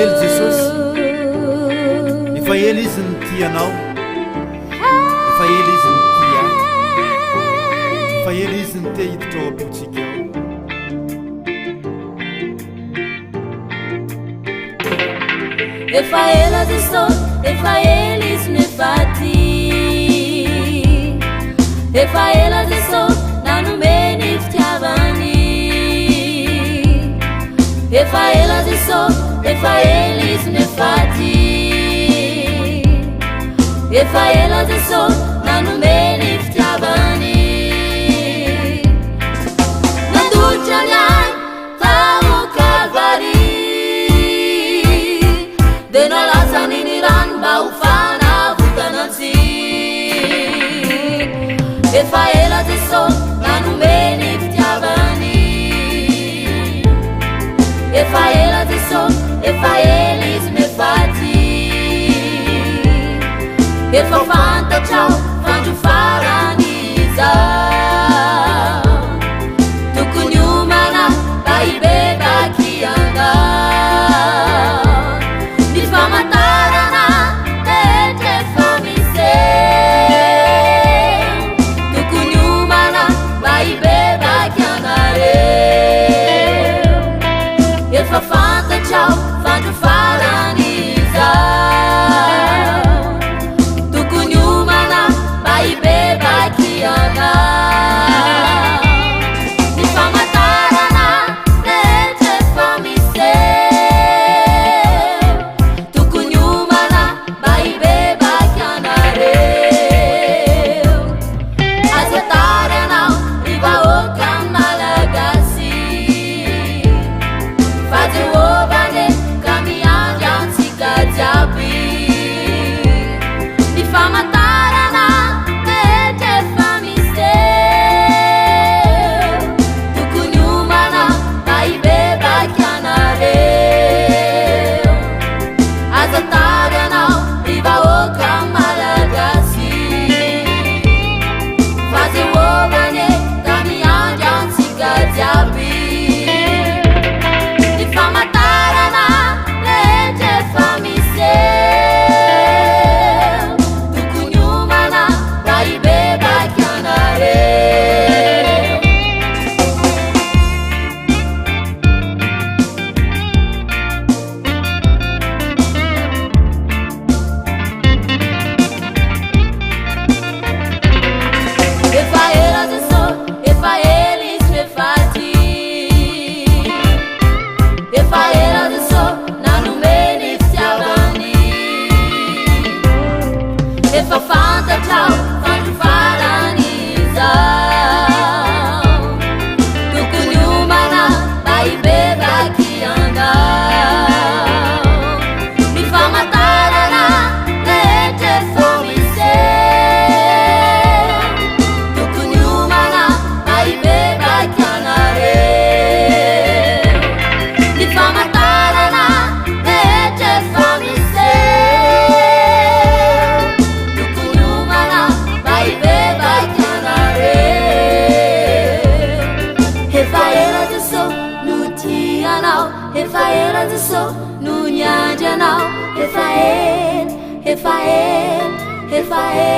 ely jesosy efa ela izy ny tianao efa ela izy ny tia efa ela izy ny te hiditra ao am-potsika ao efa ela jesosy efa ela izy nefaty efa ela jesosy nanomeny fitiavany efa ela jesosy efa ela izy nefaty efa ela jesosy nanomeny fitiavany nandotrany any tao Kalvary de nalazany ny rano mba ho fanavotanantsy efa ela jesosy nanomeny fitiavany efa ela jesosy efa ela izy nefaty efa fantatrao fandrofarany izao tokony homana mba hibebaky andao ny famantarana rehetra efa miseho tokony homana mba hibebaky anareo efa fantatrao fandrofarany izao tokony homana mba hibebaky anao ny famantarana rehetra efa miseho tokony homana mba hibebaky anareo azatary anao ry vahoaka malagasy fa Jehovah ka miandry antsika jiaby ny famantarana rehetra efa miseho tokony homana mba hibebaky anareo azatary anao ry vahoaka malagasy fa Jehovah ka miandry antsika jiaby ny famantarana rehetra efa miseho tokony homana mba hibebaky anareo efa ela jesosy efa ela izy nefaty efa ela jesosy nanomeny fitiavany efa fantatrao fandrofarany izao tokony homana mba hibebaky andao ny famantarana rehetra efa miseho tokony homana mba hibebaky anareo ny famantarana rehetra efa miseho tokony homana mba hibebaky anareo efa ela jesosy no tianao efa ela jesosy no niandry anao efa ela efa ela efa ela